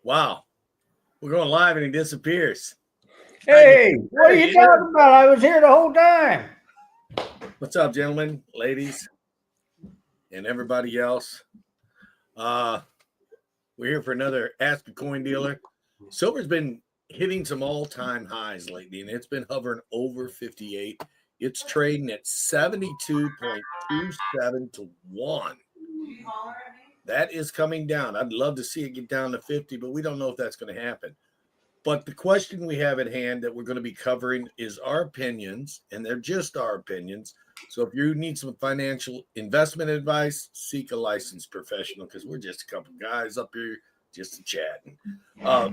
Wow, we're going live and he disappears. Hey, what are you Hey, talking about? I was here the whole time. what's up, gentlemen, ladies, and everybody else? Uh, we're here for another Ask a Coin Dealer. Silver's been hitting some all-time highs lately, and it's been hovering over 58. It's trading at 72.27 to 1. That is coming down. I'd love to see it get down to 50, but we don't know if that's going to happen. But the question we have at hand that we're going to be covering is our opinions, and they're just our opinions. So if you need some financial investment advice, seek a licensed professional because we're just a couple guys up here just chatting.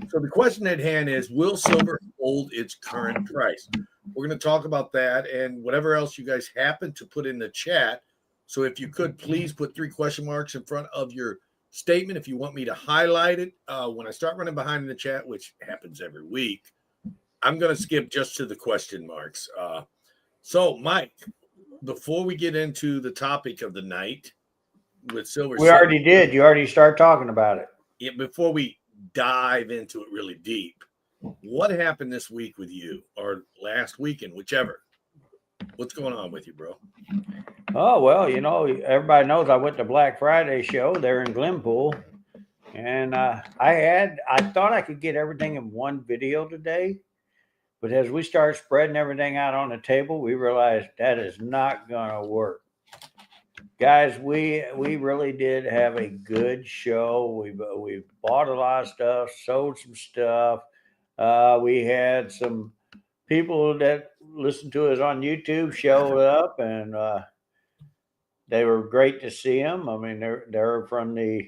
So the question at hand is, will silver hold its current price? We're going to talk about that and whatever else you guys happen to put in the chat. So if you could please put 3 question marks in front of your statement if you want me to highlight it. When I start running behind in the chat, which happens every week, I'm going to skip just to the question marks. So, Mike, before we get into the topic of the night with silver, We already did. You already started talking about it. before we dive into it really deep, what happened this week with you or last weekend, whichever? What's going on with you, bro? Oh, well, everybody knows I went to Black Friday show there in Glenpool. And I thought I could get everything in one video today. But as we start spreading everything out on the table, we realized that is not going to work. Guys, we really did have a good show. We bought a lot of stuff, sold some stuff. We had some people that listened to us on YouTube showed up, and they were great to see them. I mean, they're from the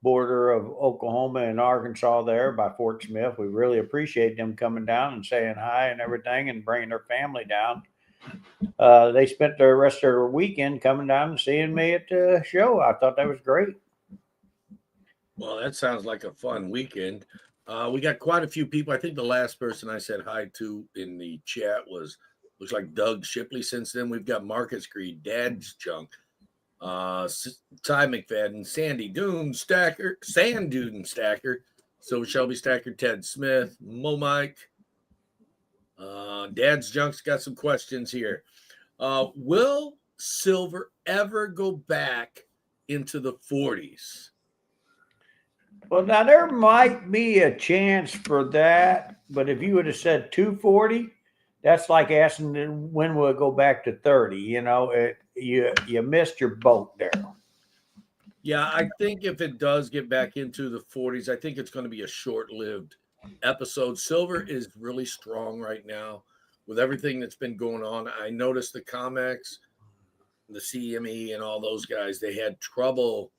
border of Oklahoma and Arkansas there by Fort Smith. We really appreciate them coming down and saying hi and everything and bringing their family down. They spent the rest of their weekend coming down and seeing me at the show. I thought that was great. Well, that sounds like a fun weekend. We got quite a few people. I think the last person I said hi to in the chat looks like Doug Shipley. Since then, we've got Marcus Creed, Dad's Junk, Ty McFadden, Sandy Dune Stacker, Sand Dune Stacker, so Shelby Stacker, Ted Smith, Mo Mike. Dad's Junk's got some questions here. Will silver ever go back into the 40s? Well, now there might be a chance for that, but if you would have said 240, that's like asking when will it go back to 30. You missed your boat there. Yeah, I think if it does get back into the 40s, I think it's going to be a short-lived episode. Silver is really strong right now with everything that's been going on. I noticed the COMEX, the CME, and all those guys, they had trouble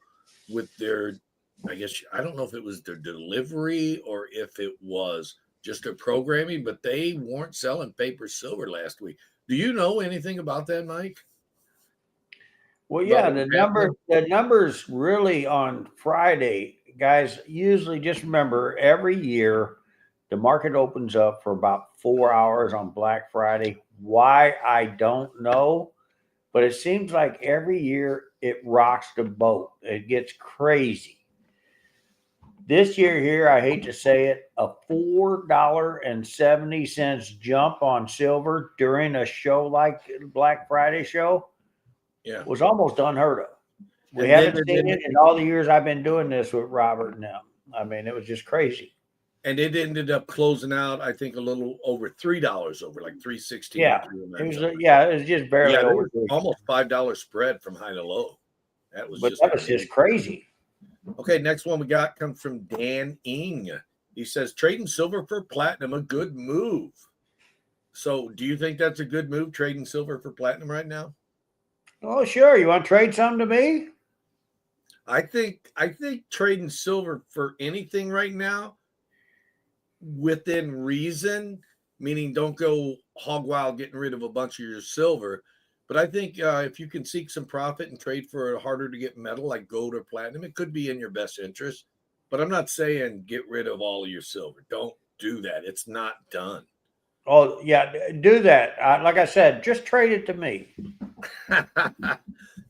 with their, I guess, I don't know if it was their delivery or if it was just their programming, but they weren't selling paper silver last week. Do you know anything about that, Mike? Well, About yeah, what happened? the numbers really on Friday, guys. Usually, just remember every year the market opens up for about 4 hours on Black Friday. Why I don't know, but it seems like every year it rocks the boat. It gets crazy. This year here, I hate to say it, a $4.70 jump on silver during a show like Black Friday show Yeah. was almost unheard of. We And then haven't seen it in all the years I've been doing this with Robert and them. I mean, it was just crazy. it ended up closing out, I think, a little over $3 over, like 316 or Yeah, 309. it was just barely Yeah, there over was three. almost $5 spread from high to low. That was But just that was amazing. just crazy. Okay, next one we got comes from Dan Ing. He says trading silver for platinum a good move. So, do you think that's a good move, trading silver for platinum right now? Oh, sure. You want to trade something to me? I think trading silver for anything right now within reason, meaning don't go hog wild getting rid of a bunch of your silver. But I think if you can seek some profit and trade for a harder to get metal like gold or platinum, it could be in your best interest. But I'm not saying get rid of all of your silver. Don't do that. It's not done. Oh, yeah, do that. Like I said, just trade it to me.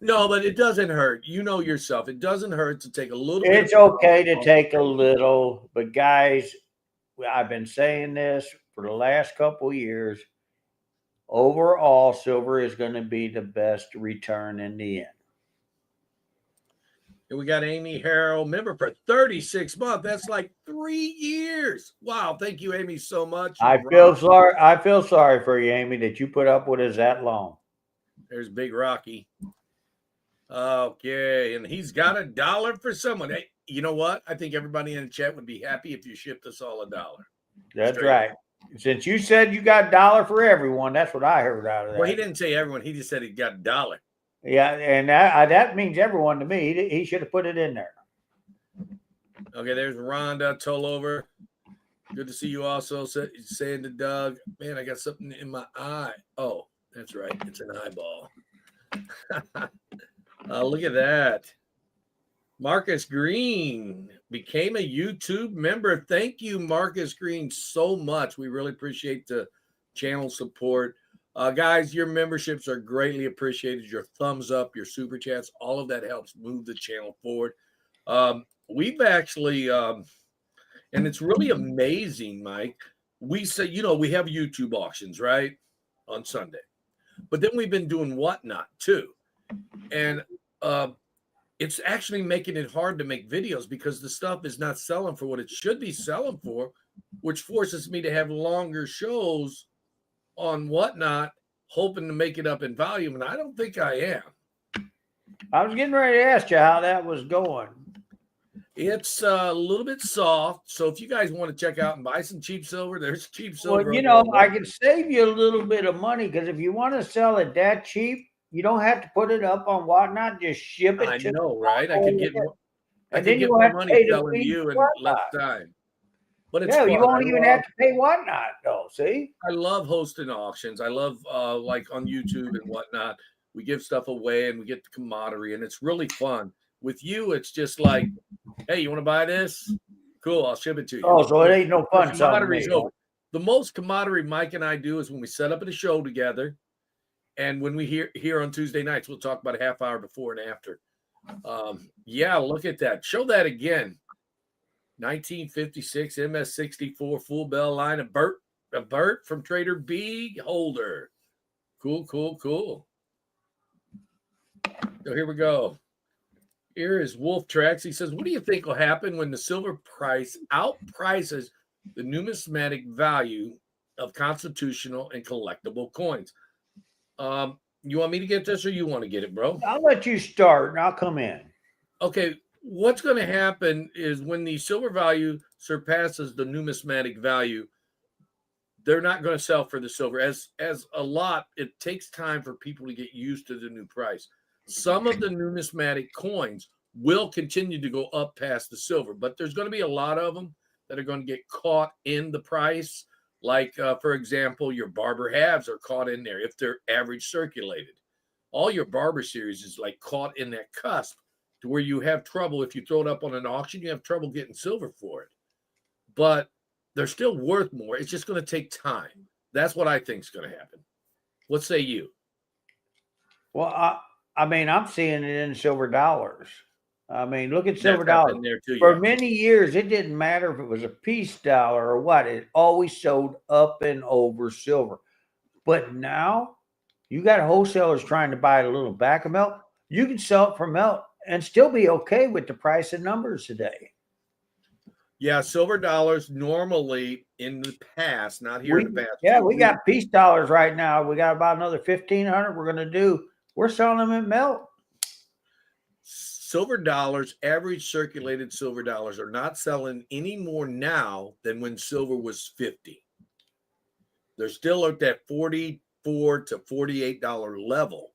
No, but it doesn't hurt. You know yourself. It doesn't hurt to take a little bit It's of okay to profit. take a little, but guys, I've been saying this for the last couple of years. Overall, silver is going to be the best return in the end. And we got Amy Harrell, member for 36 months. That's like 3 years. Wow. Thank you, Amy, so much. You I rock. feel sorry. I feel sorry for you, Amy, that you put up with us that long. There's Big Rocky. Okay. And he's got $1 for someone. Hey, you know what? I think everybody in the chat would be happy if you shipped us all $1. That's Straight right. Since you said you got $1 for everyone, that's what I heard out of that. Well, he didn't say everyone. He just said he got $1. Yeah, and that means everyone to me. He should have put it in there. Okay, there's Rhonda Tollover. Good to see you also. Saying to Doug, man, I got something in my eye. Oh, that's right. It's an eyeball. Look at that. Marcus Green became a YouTube member. Thank you, Marcus Green, so much. We really appreciate the channel support. Guys, your memberships are greatly appreciated. Your thumbs up, your super chats, all of that helps move the channel forward. We've actually, and it's really amazing, Mike. We say, we have YouTube auctions, right? On Sunday. But then we've been doing whatnot too. And it's actually making it hard to make videos because the stuff is not selling for what it should be selling for, which forces me to have longer shows on whatnot, hoping to make it up in volume. And I don't think I am. I was getting ready to ask you how that was going. It's a little bit soft. So if you guys want to check out and buy some cheap silver, there's cheap silver. Well, I can save you a little bit of money because if you want to sell it that cheap, you don't have to put it up on whatnot. Just ship it. I know, right? I could get more. And then you have to money pay selling to you in less time. But it's fun. You won't even have to pay whatnot, though. See, I love hosting auctions. I love like on YouTube and whatnot. We give stuff away and we get the camaraderie, and it's really fun. With you, it's just like, hey, you want to buy this? Cool, I'll ship it to you. Oh, so it ain't no fun selling me. The most camaraderie Mike and I do is when we set up at a show together, and when we here on Tuesday nights, we'll talk about a half hour before and after. Yeah, look at that. Show that again. 1956 MS64 full bell line, a Bert from Trader B holder. Cool. So here we go. Here is Wolf Tracks. He says, what do you think will happen when the silver price outprices the numismatic value of constitutional and collectible coins? You want me to get this or you want to get it, bro? I'll let you start and I'll come in. Okay. What's going to happen is when the silver value surpasses the numismatic value, they're not going to sell for the silver. As a lot, it takes time for people to get used to the new price. Some of the numismatic coins will continue to go up past the silver, but there's going to be a lot of them that are going to get caught in the price. Like, for example, your Barber halves are caught in there if they're average circulated. All your Barber series is like caught in that cusp to where you have trouble. If you throw it up on an auction, you have trouble getting silver for it. But they're still worth more. It's just going to take time. That's what I think is going to happen. What say you? Well, I mean, I'm seeing it in silver dollars. I mean, look at silver dollars. For many years, it didn't matter if it was a piece dollar or what. It always sold up and over silver. But now you got wholesalers trying to buy a little back of melt. You can sell it for melt and still be okay with the price and numbers today. Yeah, silver dollars normally in the past, not here in the past. Yeah, we got piece dollars right now. We got about another 1,500 we're going to do. We're selling them at melt. Silver dollars, average circulated silver dollars are not selling any more now than when silver was 50. They're still at that $44 to $48 level.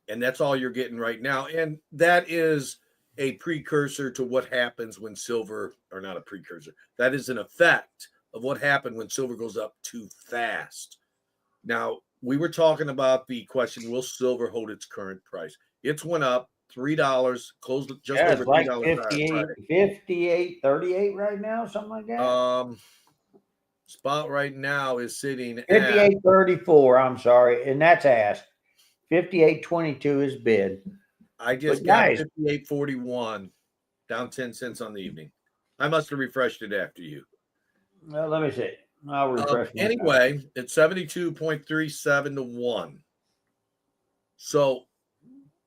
And that's all you're getting right now. And that is a precursor to what happens when silver, or not a precursor, that is an effect of what happened when silver goes up too fast. Now, we were talking about the question, will silver hold its current price? It's went up $3, closed just over like $3. 58, 38 right now, something like that. Spot right now is sitting at 58.34. I'm sorry, and that's asked. 58.22 is bid. I just But got guys, 58.41, down 10 cents on the evening. I must have refreshed it after you. well, let me see. I'll refresh my Anyway, it's 72.37 to 1. So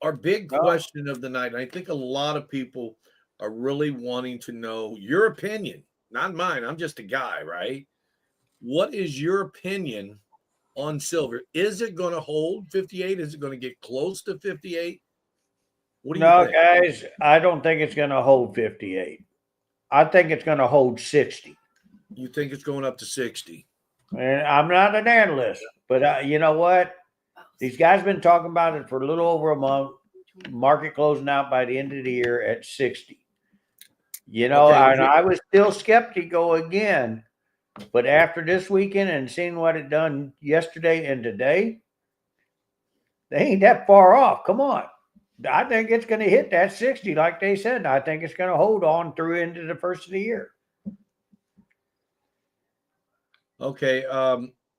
our big question of the night, I think a lot of people are really wanting to know your opinion, not mine. I'm just a guy, right? What is your opinion on silver? Is it going to hold 58? Is it going to get close to 58? What do you No, think? guys, I don't think it's going to hold 58. I think it's going to hold 60. You think it's going up to 60? And I'm not an analyst, but you know what? These guys been talking about it for a little over a month. Market closing out by the end of the year at 60. You know, Okay. and I was still skeptical again, but after this weekend and seeing what it done yesterday and today, they ain't that far off. Come on. I think it's going to hit that 60, like they said. I think it's going to hold on through into the first of the year. Okay.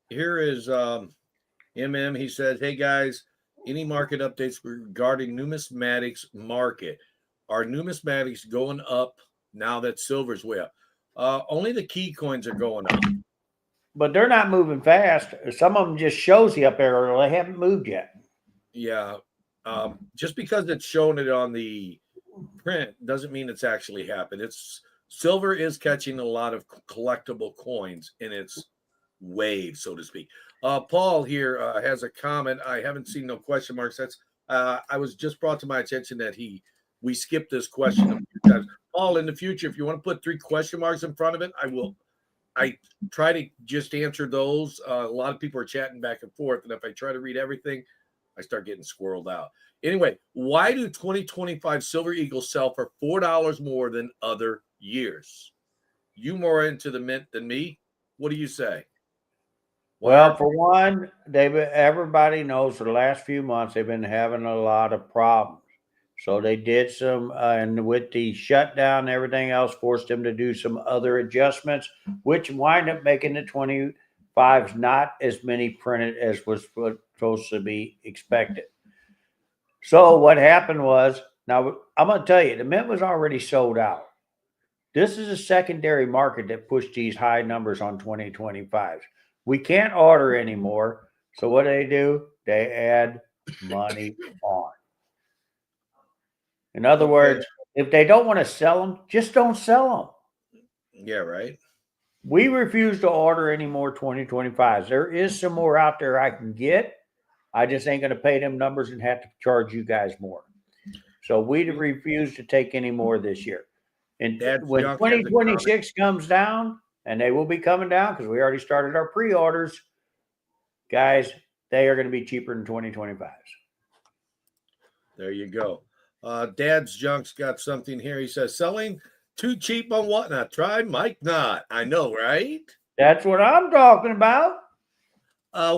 Here is MM. He says, "Hey guys, any market updates regarding numismatics market? Are numismatics going up now that silver's way up? Only the key coins are going up. But they're not moving fast. Some of them just shows the up arrow. They haven't moved yet. Yeah. Just because it's showing it on the print doesn't mean it's actually happened. It's silver is catching a lot of collectible coins in its wave, so to speak. Paul here has a comment. I haven't seen no question marks. That's I was just brought to my attention that we skipped this question a few times. Paul, in the future, if you want to put 3 question marks in front of it, I will. I try to just answer those. A lot of people are chatting back and forth, and if I try to read everything, I start getting squirreled out. Anyway, why do 2025 Silver Eagles sell for $4 more than other years? You more into the mint than me. What do you say? Well, for one, everybody knows for the last few months they've been having a lot of problems. So they did some, and with the shutdown and everything else, forced them to do some other adjustments, which wind up making the 25s not as many printed as was supposed to be expected. So what happened was, now I'm going to tell you, the mint was already sold out. This is a secondary market that pushed these high numbers on 2025s. We can't order anymore. So what do? They add money on. In other words, if they don't want to sell them, just don't sell them. Yeah, right. We refuse to order any more 2025s. There is some more out there I can get. I just ain't going to pay them numbers and have to charge you guys more. So we refuse to take any more this year. And when 2026 comes down, and they will be coming down because we already started our pre-orders, guys, they are going to be cheaper than 2025s. There you go. Dad's Junk's got something here. He says, selling too cheap on whatnot. Try Mike Not. I know, right? That's what I'm talking about.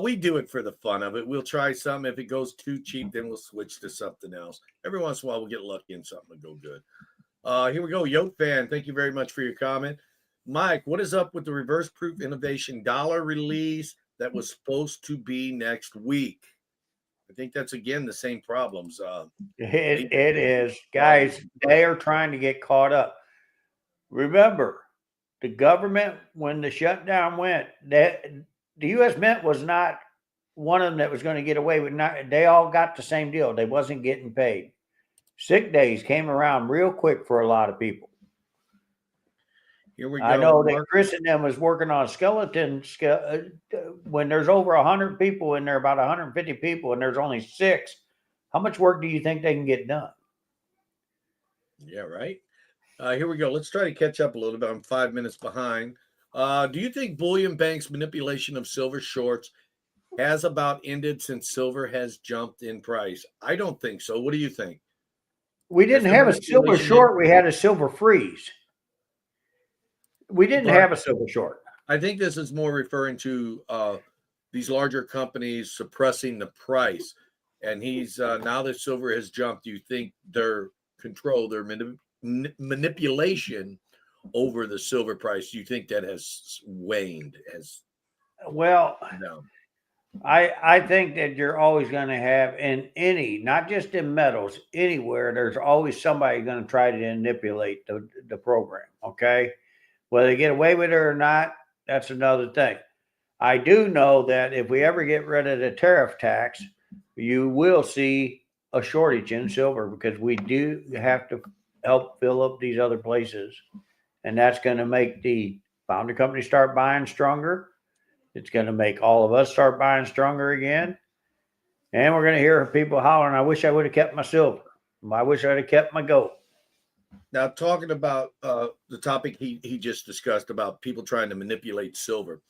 We do it for the fun of it. We'll try something. If it goes too cheap, then we'll switch to something else. Every once in a while, we'll get lucky and something will go good. Here we go. Yote fan, thank you very much for your comment. Mike, what is up with the reverse proof innovation dollar release that was supposed to be next week? I think that's, again, the same problems. It is. Guys, they are trying to get caught up. Remember, the government, when the shutdown went, the U.S. Mint was not one of them that was going to get away with not. They all got the same deal. They wasn't getting paid. Sick days came around real quick for a lot of people. Here we go. I know that Chris and them was working on skeleton when there's over 100 people in there, about 150 people, and there's only 6. How much work do you think they can get done? Yeah, right. Here we go. Let's try to catch up a little bit. I'm 5 minutes behind. Do you think bullion banks' manipulation of silver shorts has about ended since silver has jumped in price? I don't think so. What do you think? We didn't have a silver short. We had a silver freeze. We didn't have a silver short. I think this is more referring to these larger companies suppressing the price. And he's now that silver has jumped, do you think their control, their manipulation over the silver price, you think that has waned? Well, No. I think that you're always going to have in any, not just in metals, anywhere, there's always somebody going to try to manipulate the program. Okay. Whether they get away with it or not, that's another thing. I do know that if we ever get rid of the tariff tax, you will see a shortage in silver because we do have to help fill up these other places. And that's going to make the founder company start buying stronger. It's going to make all of us start buying stronger again. And we're going to hear people hollering, I wish I would have kept my silver. I wish I'd have kept my gold. Now, talking about the topic he just discussed about people trying to manipulate silver,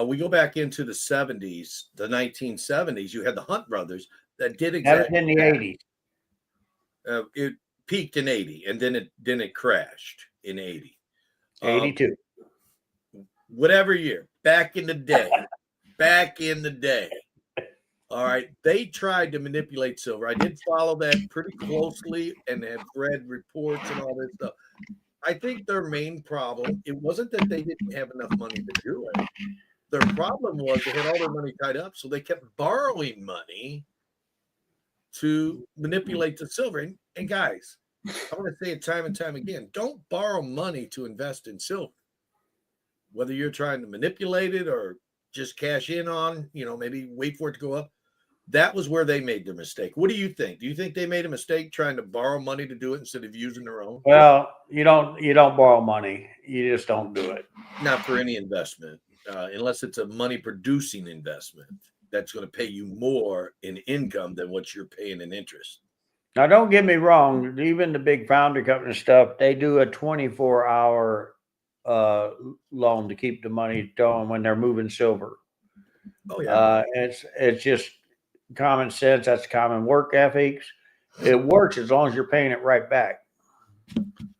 we go back into the 70s, the 1970s. You had the Hunt brothers that did exactly that. In the 80s. It peaked in 80, and then it crashed in 80. 82. Whatever year, back in the day. All right. They tried to manipulate silver. I did follow that pretty closely and have read reports and all this stuff. I think their main problem, it wasn't that they didn't have enough money to do it. Their problem was they had all their money tied up, so they kept borrowing money to manipulate the silver. And guys, I want to say it time and time again, don't borrow money to invest in silver. Whether you're trying to manipulate it or just cash in on, maybe wait for it to go up. That was where they made their mistake. What do you think? Do you think they made a mistake trying to borrow money to do it instead of using their own? Well, you don't borrow money. You just don't do it. Not for any investment, unless it's a money producing investment that's going to pay you more in income than what you're paying in interest. Now, don't get me wrong. Even the big founder company stuff, they do a 24-hour loan to keep the money going when they're moving silver. Oh yeah, it's just common sense. That's common work ethics. It works as long as you're paying it right back.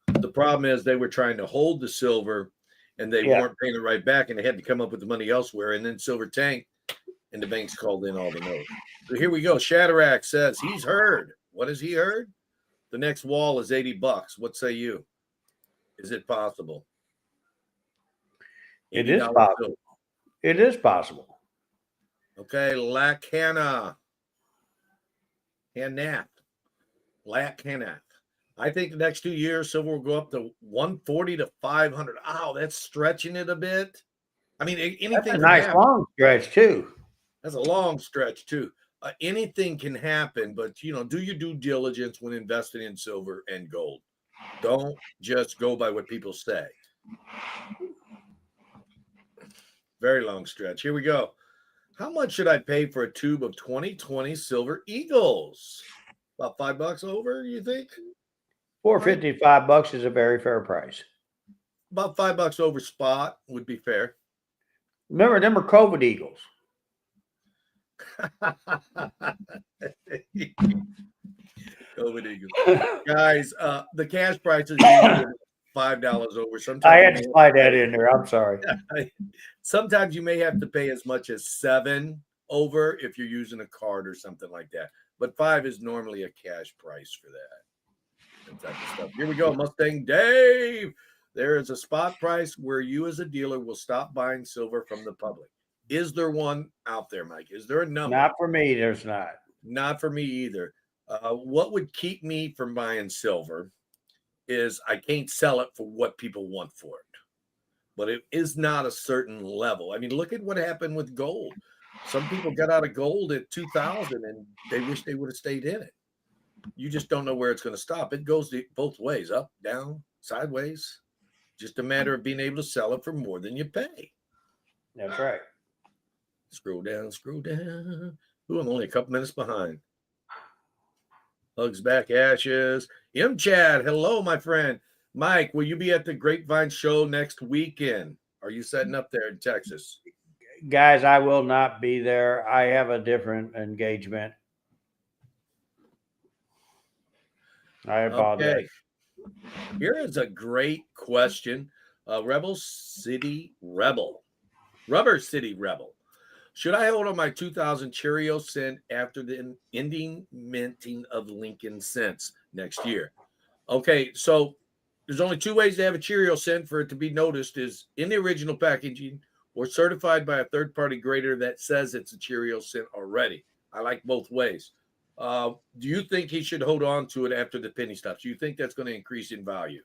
The problem is they were trying to hold the silver, and they weren't paying it right back, and they had to come up with the money elsewhere. And then silver tanked, and the banks called in all the notes. So here we go. Shatterack says he's heard. What has he heard? The next wall is $80. What say you? Is it possible? It is possible. It is possible. Okay, Lack Hannah. I think the next 2 years, silver will go up to 140 to 500. Oh, that's stretching it a bit. I mean, anything. That's a nice long stretch too. That's a long stretch too. Anything can happen, but do your due diligence when investing in silver and gold. Don't just go by what people say. Very long stretch. Here we go. How much should I pay for a tube of 2020 Silver Eagles? About $5 over, you think? $4.55 is a very fair price. About $5 over spot would be fair. Remember, them are COVID Eagles. COVID Eagles. Guys, the cash price is usually $5 over. Sometimes I had to slide that in there. I'm sorry. Sometimes you may have to pay as much as $7 over if you're using a card or something like that. But $5 is normally a cash price for that type of stuff. Here we go, Mustang Dave. There is a spot price where you as a dealer will stop buying silver from the public. Is there one out there, Mike? Is there a number? Not for me. There's not. Not for me either. What would keep me from buying silver is I can't sell it for what people want for it. But it is not a certain level. I mean, look at what happened with gold. Some people got out of gold at 2000 and they wish they would have stayed in it. You just don't know where it's going to stop. It goes both ways, up, down, sideways. Just a matter of being able to sell it for more than you pay. That's right. Scroll down. Ooh, I'm only a couple minutes behind. Hugs back, ashes. Chad, hello, my friend. Mike, will you be at the Grapevine show next weekend? Are you setting up there in Texas? Guys, I will not be there. I have a different engagement. I apologize. Okay. Here is a great question. Rubber City Rebel. Should I hold on my 2000 Cheerio cent after the ending minting of Lincoln cents next year? Okay, so There's only two ways to have a Cheerio sent for it to be noticed: is in the original packaging or certified by a third-party grader that says it's a Cheerio scent already. I like both ways. Do you think he should hold on to it after the penny stops? Do you think that's going to increase in value?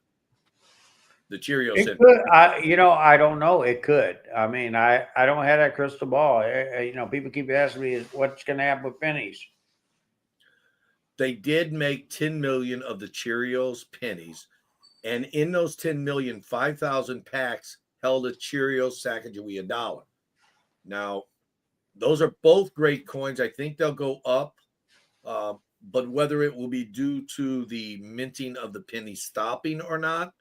The Cheerio It scent. could, I don't know. It could. I mean, I don't have that crystal ball. People keep asking me what's going to happen with pennies. They did make 10 million of the Cheerios pennies, and in those 10 million, 5,000 packs held a Cheerios Sacagawea dollar. Now, those are both great coins. I think they'll go up, but whether it will be due to the minting of the penny stopping or not,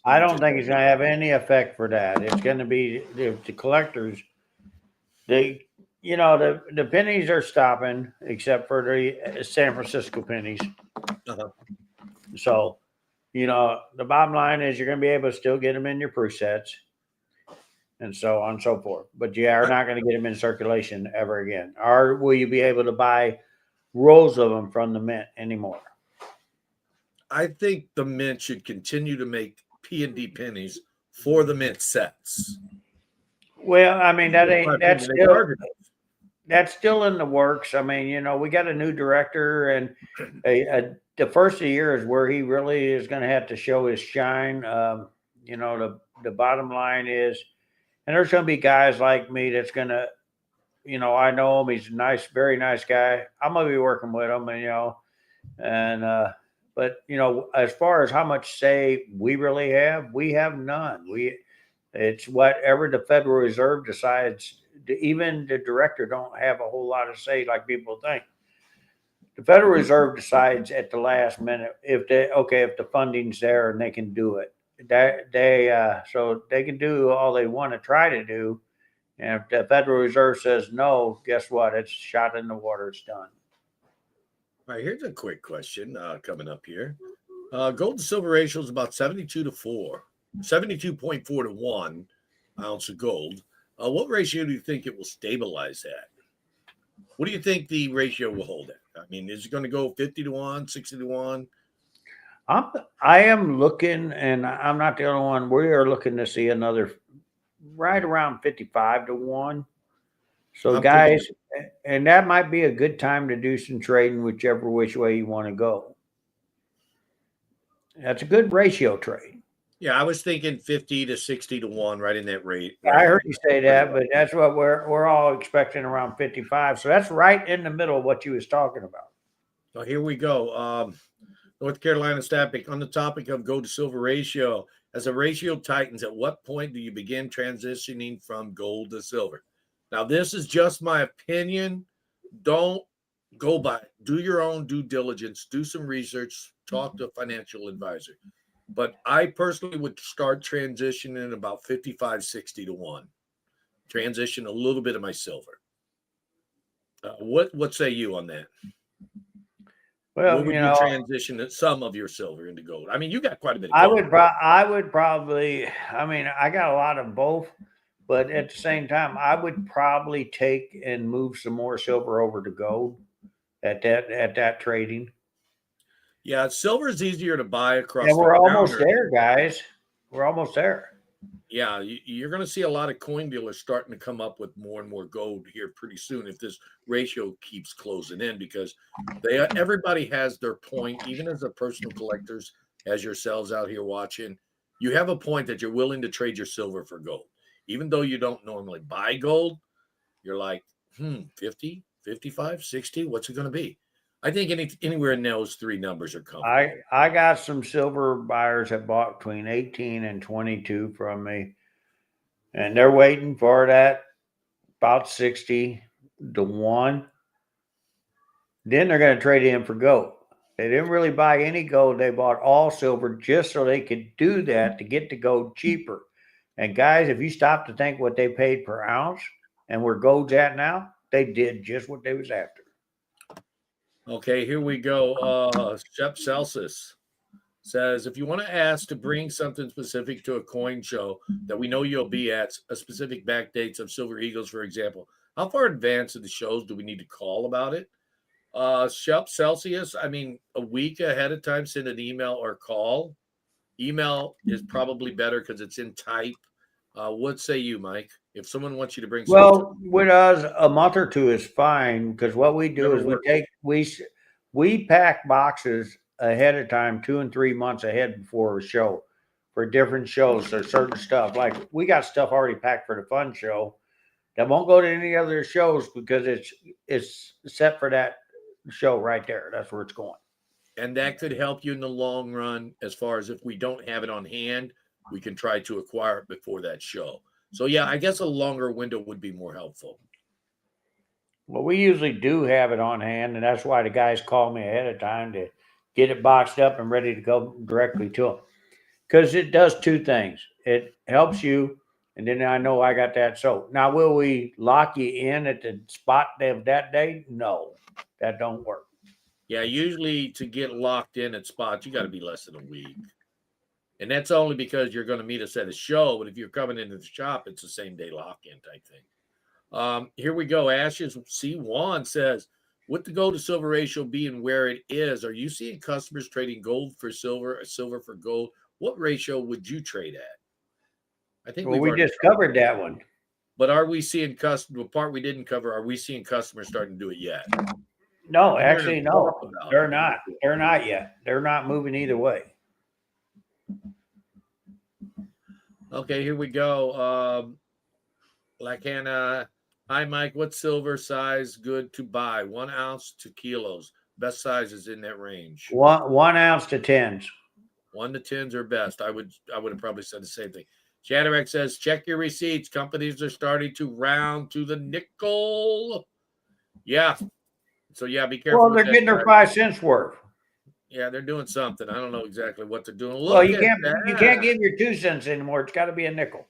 I don't think it's going to have any effect for that. It's going to be the collectors. The pennies are stopping, except for the San Francisco pennies. Uh-huh. So, the bottom line is you're going to be able to still get them in your presets, and so on and so forth. But you are not going to get them in circulation ever again. Or will you be able to buy rolls of them from the mint anymore? I think the mint should continue to make P&D pennies for the mint sets. Well, I mean, that's still in the works. I mean, we got a new director, and the first of the year is where he really is going to have to show his shine. The bottom line is, and there's going to be guys like me that's going to, I know him. He's a nice, very nice guy. I'm going to be working with him, but as far as how much say we really have, we have none. It's whatever the Federal Reserve decides. Even the director don't have a whole lot of say like people think. The Federal Reserve decides at the last minute if the funding's there and they can do it. So they can do all they want to try to do. And if the Federal Reserve says no, guess what? It's shot in the water. It's done. All right, here's a quick question coming up here. Gold to silver ratio is about 72.4 to 1 ounce of gold. What ratio do you think it will stabilize at? What do you think the ratio will hold at? I mean, is it going to go 50 to 1, 60 to 1? I am looking, and I'm not the only one. We are looking to see another right around 55 to 1. So, guys, and that might be a good time to do some trading, whichever which way you want to go. That's a good ratio trade. Yeah, I was thinking 50 to 60 to 1, right in that rate. I heard you say that, but that's what we're all expecting, around 55. So that's right in the middle of what you was talking about. So here we go. North Carolina Static, on the topic of gold to silver ratio, as the ratio tightens, at what point do you begin transitioning from gold to silver? Now, this is just my opinion. Don't go by it. Do your own due diligence. Do some research. Talk to a financial advisor. But I personally would start transitioning about 55, 60 to 1. Transition a little bit of my silver. What say you on that? Well, would you transition some of your silver into gold? I mean, you got quite a bit of gold. I would probably, I got a lot of both, but at the same time, I would probably take and move some more silver over to gold at that trading. Yeah, silver is easier to buy across. Yeah, we're almost there, guys. We're almost there. Yeah, you're going to see a lot of coin dealers starting to come up with more and more gold here pretty soon if this ratio keeps closing in, because everybody has their point, even as the personal collectors, as yourselves out here watching, you have a point that you're willing to trade your silver for gold. Even though you don't normally buy gold, you're like, 50, 55, 60, what's it going to be? I think anywhere in those three numbers are coming. I got some silver buyers that bought between 18 and 22 from me, and they're waiting for that about 60 to 1. Then they're going to trade in for gold. They didn't really buy any gold. They bought all silver just so they could do that to get the gold cheaper. And guys, if you stop to think what they paid per ounce and where gold's at now, they did just what they was after. Okay, here we go. Shep Celsius says, if you want to ask to bring something specific to a coin show that we know you'll be at, a specific back dates of Silver Eagles, for example, how far in advance of the shows do we need to call about it? Shep Celsius, I mean, a week ahead of time, send an email or call. Email is probably better because it's in type. What say you, Mike? If someone wants you to bring something, Well, with us, a month or two is fine because what we do never is works. we pack boxes ahead of time, 2 and 3 months ahead before a show for different shows. There's certain stuff like we got stuff already packed for the fun show that won't go to any other shows because it's set for that show right there. That's where it's going. And that could help you in the long run as far as if we don't have it on hand, we can try to acquire it before that show. So yeah, I guess a longer window would be more helpful. Well, we usually do have it on hand, and that's why the guys call me ahead of time to get it boxed up and ready to go directly to them. Because it does two things. It helps you, and then I know I got that. So now, will we lock you in at the spot of that day? No, that don't work. Yeah, usually to get locked in at spots, you got to be less than a week. And that's only because you're going to meet us at a show. But if you're coming into the shop, it's the same day lock-in type thing. Here we go. Ashes C1 says, with the gold to silver ratio being where it is, are you seeing customers trading gold for silver or silver for gold? What ratio would you trade at? I think Well, we've we already just covered that one. But are we seeing the part we didn't cover? Are we seeing customers starting to do it yet? No, I'm hearing actually, them no. talk about They're it. not. They're not yet. They're not moving either way. Okay, here we go. Lacana, hi Mike. What silver size good to buy? 1 ounce to kilos. Best size is in that range. 1 ounce to tens. 1 to 10s are best. I would have probably said the same thing. Shadrack says, check your receipts. Companies are starting to round to the nickel. Yeah. So yeah, be careful. Well, they're getting their 5 cents worth. Yeah, they're doing something. I don't know exactly what they're doing. Look Well, you at can't give your 2 cents anymore. It's got to be a nickel.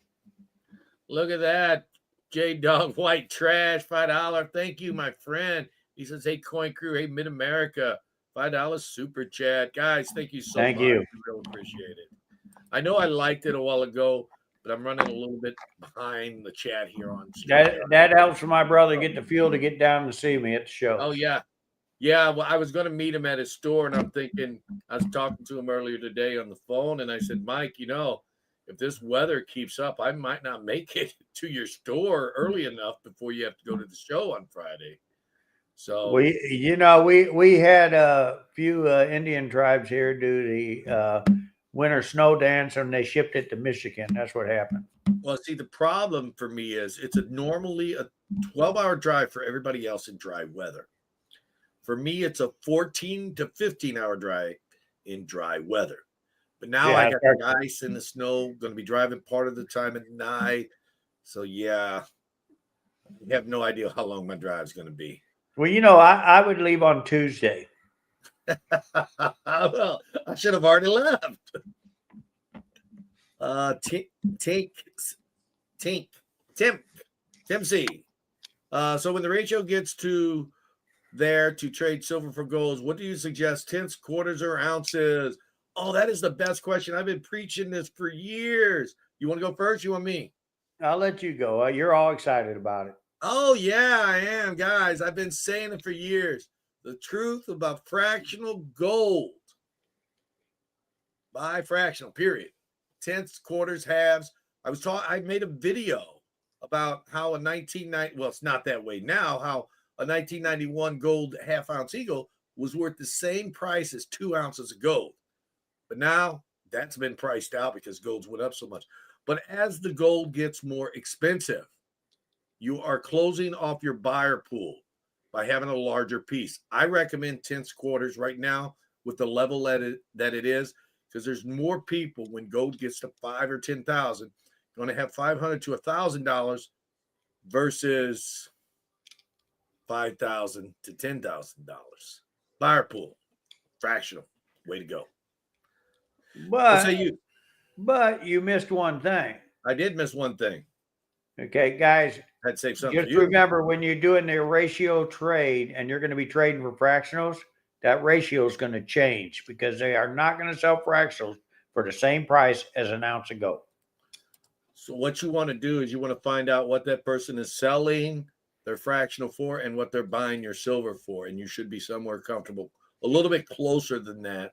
Look at that. J Dog White Trash, $5. Thank you, my friend. He says, hey, Coin Crew, hey, Mid America, $5 super chat. Guys, thank you so Thank much. you. We really appreciate it. I know I liked it a while ago, but I'm running a little bit behind the chat here on That helps my brother get the fuel to get down to see me at the show. Oh, yeah. Yeah, well, I was going to meet him at his store, and I'm thinking, I was talking to him earlier today on the phone, and I said, Mike, if this weather keeps up, I might not make it to your store early enough before you have to go to the show on Friday. So we had a few Indian tribes here do the winter snow dance, and they shipped it to Michigan. That's what happened. well, see, the problem for me is it's normally a 12-hour drive for everybody else in dry weather. For me, it's a 14 to 15-hour drive in dry weather. But now I got the ice and the snow, going to be driving part of the time at night. So, yeah, I have no idea how long my drive is going to be. Well, I would leave on Tuesday. Well, I should have already left. Tim C. So when the ratio gets to there to trade silver for gold, what do you suggest? Tenths, quarters, or ounces? Oh, that is the best question. I've been preaching this for years. You want to go first? You want me? I'll let you go. You're all excited about it. Oh, yeah, I am, guys. I've been saying it for years. The truth about fractional gold. Buy fractional, period. Tenths, quarters, halves. I made a video about how a 1990, well, it's not that way now, how a 1991 gold half-ounce eagle was worth the same price as 2 ounces of gold. But now that's been priced out because gold's went up so much. But as the gold gets more expensive, you are closing off your buyer pool by having a larger piece. I recommend tenths, quarters right now with the level that it is, because there's more people when gold gets to 5 or 10,000 going to have $500 to $1,000 versus $5,000 to $10,000. Buyer pool, fractional, way to go. What say you? But you missed one thing. I did miss one thing. Okay, guys. I'd save something. Just remember, when you're doing the ratio trade and you're going to be trading for fractionals, that ratio is going to change because they are not going to sell fractionals for the same price as an ounce of gold. So what you want to do is you want to find out what that person is selling their fractional for and what they're buying your silver for. And you should be somewhere comfortable, a little bit closer than that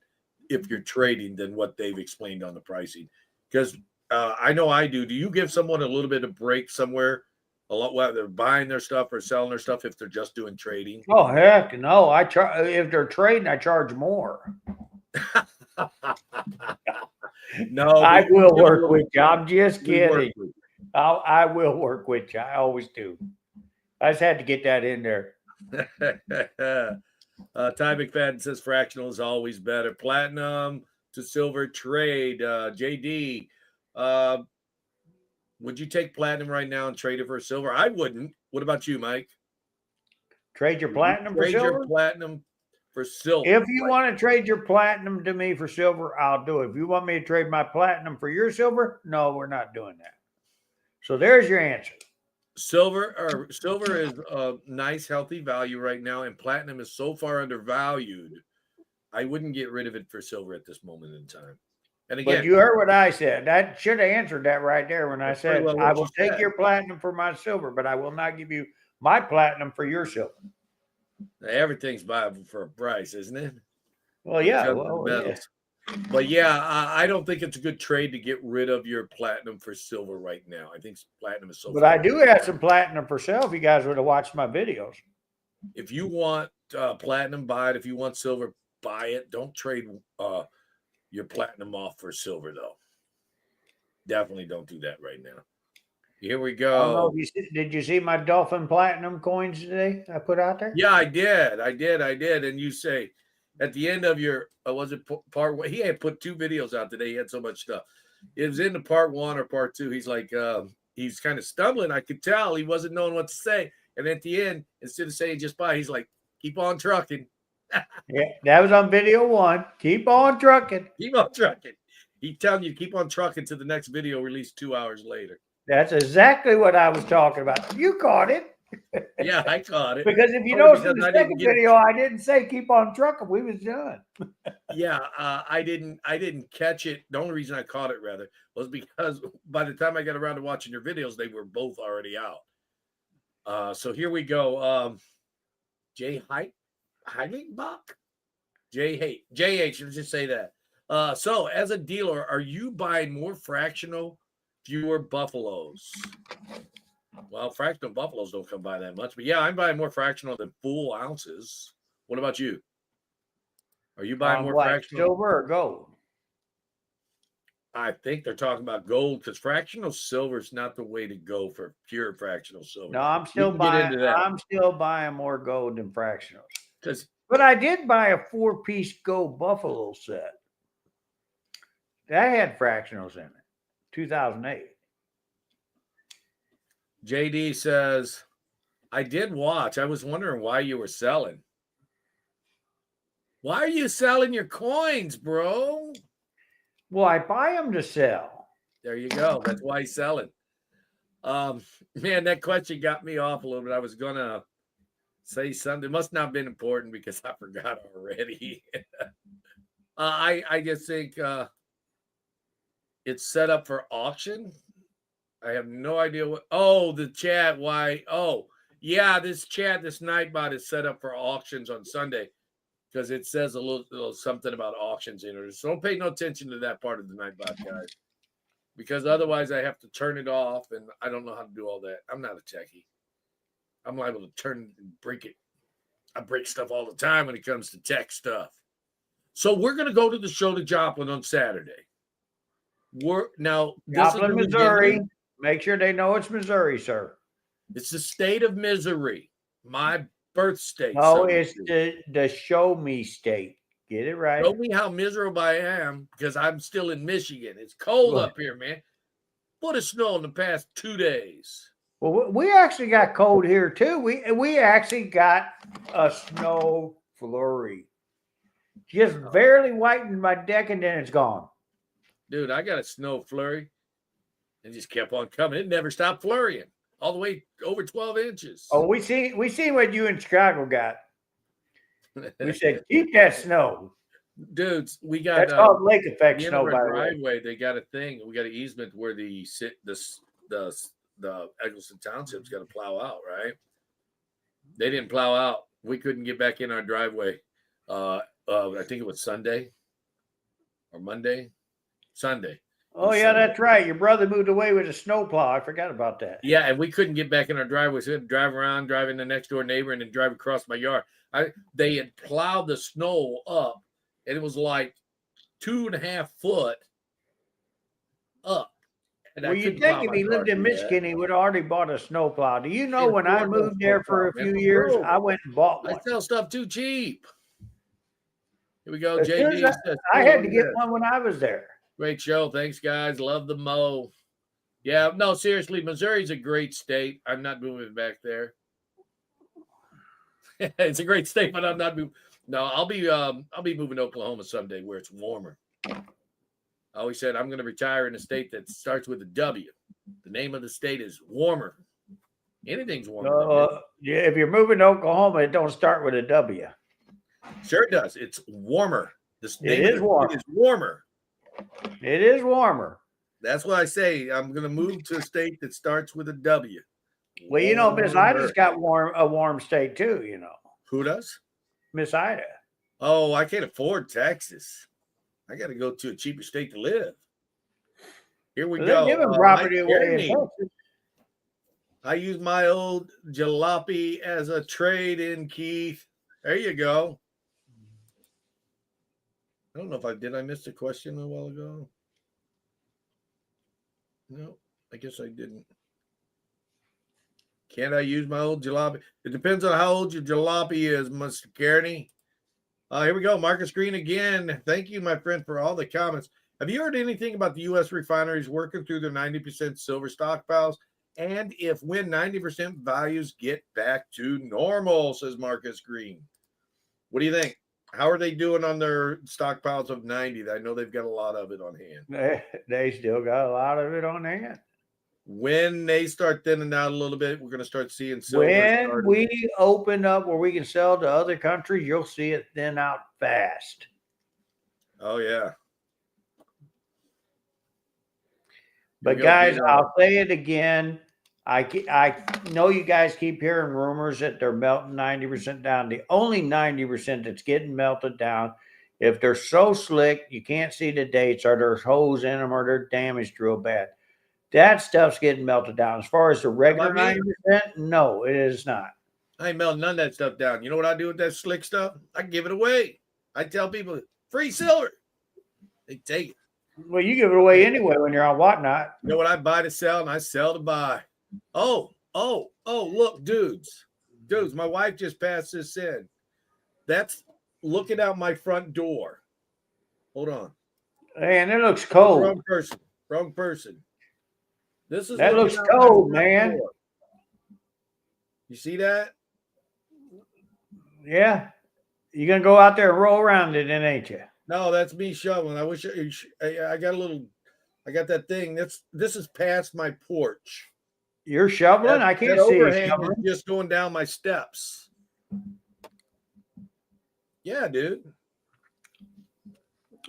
if you're trading than what they've explained on the pricing. Because I know I do. Do you give someone a little bit of break somewhere, a lot whether they're buying their stuff or selling their stuff if they're just doing trading? Oh heck no! If they're trading, I charge more. No, I you will give a work little- with you. I'm just we work kidding. with I will work with you. I always do. I just had to get that in there. Ty McFadden says fractional is always better. Platinum to silver trade. JD, would you take platinum right now and trade it for silver? I wouldn't. What about you, Mike? Trade your platinum for Trade your silver? platinum for silver. If you want to trade your platinum to me for silver, I'll do it. If you want me to trade my platinum for your silver, no, we're not doing that. So there's your answer. Silver is a nice, healthy value right now, and platinum is so far undervalued. I wouldn't get rid of it for silver at this moment in time. And again, But you heard what I said. That should have answered that right there when I said, well I what will you take said. your platinum for my silver, but I will not give you my platinum for your silver. Everything's viable for a price, isn't it? Well, yeah. Because of the Well, yeah. metals. But yeah, I don't think it's a good trade to get rid of your platinum for silver right now. I think platinum is so. But I do have some platinum for sale. If you guys would have watched my videos. If you want platinum, buy it. If you want silver, buy it. Don't trade your platinum off for silver, though. Definitely don't do that right now. Here we I don't know go. if did you see my dolphin platinum coins today I put out there? Yeah, I did. And you say at the end of your, was it part one? He had put 2 videos out today. He had so much stuff. It was in the part 1 or part 2. He's like, he's kind of stumbling. I could tell he wasn't knowing what to say. And at the end, instead of saying just buy, he's like, keep on trucking. Yeah, that was on video 1. Keep on trucking. Keep on trucking. He's telling you to keep on trucking to the next video released 2 hours later. That's exactly what I was talking about. You caught it. Yeah, I caught it. Because if you Only notice in because the I second didn't get video, I didn't say keep on trucking. We was done. Yeah, I didn't catch it. The only reason I caught it rather was because by the time I got around to watching your videos, they were both already out. So here we go. Jay Heidenbach? JH, let's just say that. So as a dealer, are you buying more fractional, fewer buffaloes? Well, fractional buffaloes don't come by that much, but yeah, I'm buying more fractional than full ounces. What about you? Are you buying more fractional? Silver or gold? I think they're talking about gold because fractional silver is not the way to go for pure fractional silver. No, I'm still buying more gold than fractionals. But I did buy a 4-piece gold buffalo set. That had fractionals in it. 2008. JD says, I did watch. I was wondering why you were selling. Why are you selling your coins, bro? Well, I buy them to sell. There you go. That's why he's selling. Man, that question got me off a little bit. I was going to say something. It must not have been important because I forgot already. I just think it's set up for auction. I have no idea what. Oh, the chat. Why? Oh, yeah. This Nightbot is set up for auctions on Sunday because it says a little something about auctions in it. So don't pay no attention to that part of the Nightbot, guys, because otherwise I have to turn it off, and I don't know how to do all that. I'm not a techie. I'm liable to turn and break it. I break stuff all the time when it comes to tech stuff. So we're going to go to the show to Joplin on Saturday. Joplin, Missouri. Make sure they know it's Missouri, sir. It's the state of Missouri, my birth state. No, it's the show me state. Get it right. Show me how miserable I am because I'm still in Michigan. It's cold up here, man. Foot of snow in the past 2 days. Well, we actually got cold here too. We actually got a snow flurry. Just barely whitened my deck and then it's gone. Dude, I got a snow flurry and just kept on coming. It never stopped flurrying all the way over 12 inches. Oh, we see what you in Chicago got. We said keep that snow. Dudes, we got that's called lake effect snow. By the driveway, they got a thing. We got an easement where the Eggleston Township's got to plow out, right? They didn't plow out. We couldn't get back in our driveway. I think it was Sunday. or Monday, Sunday. Oh yeah, that's right. Your brother moved away with a snowplow. I forgot about that. Yeah, and we couldn't get back in our driveway. So we had to drive around, drive in the next door neighbor, and then drive across my yard. They had plowed the snow up, and it was like 2.5 foot up. And Well, you'd think if he lived in Michigan, he would have already bought a snowplow. Do you know when I moved there for a few years, I went and bought one. I sell stuff too cheap. Here we go. JD says, I had to get one when I was there. Great show. Thanks, guys. Love the mo. Yeah, no, seriously, Missouri's a great state. I'm not moving back there. It's a great state, but I'm not moving. No, I'll be moving to Oklahoma someday where it's warmer. I always said I'm going to retire in a state that starts with a W. The name of the state is warmer. Anything's warmer. Yeah, if you're moving to Oklahoma, it don't start with a W. Sure it does. It's warmer. It is warmer. It's warmer. It is warmer. That's why I say I'm going to move to a state that starts with a W. Well, you know, Miss Ida's got a warm state too, you know. Who does? Miss Ida. Oh, I can't afford Texas. I got to go to a cheaper state to live. Here we go. They're giving property away in Texas. I use my old jalopy as a trade-in, Keith. There you go. I don't know if I missed a question a while ago. No, I guess I didn't. Can't I use my old jalopy? It depends on how old your jalopy is, Mr. Kearney. Here we go. Marcus Green again. Thank you, my friend, for all the comments. Have you heard anything about the U.S. refineries working through their 90% silver stockpiles? And when 90% values get back to normal, says Marcus Green. What do you think? How are they doing on their stockpiles of 90? I know they've got a lot of it on hand. They still got a lot of it on hand. When they start thinning out a little bit, we're going to start seeing silver. When we open up where we can sell to other countries, you'll see it thin out fast. Oh, yeah. But guys, I'll say it again. I know you guys keep hearing rumors that they're melting 90% down. The only 90% that's getting melted down, if they're so slick, you can't see the dates, or there's holes in them, or they're damaged real bad. That stuff's getting melted down. As far as the regular 90%, no, it is not. I ain't melting none of that stuff down. You know what I do with that slick stuff? I give it away. I tell people, free silver. They take it. Well, you give it away anyway when you're on Whatnot. You know what? I buy to sell, and I sell to buy. Oh, look, dudes, my wife just passed this in. That's looking out my front door. Hold on. Man, it looks cold. Wrong person. That looks cold, man. Door. You see that? Yeah. You're going to go out there and roll around it, then, ain't you? No, that's me shoveling. I wish I got that thing. This is past my porch. You're shoveling? I can't see you shoveling. Just going down my steps. Yeah, dude.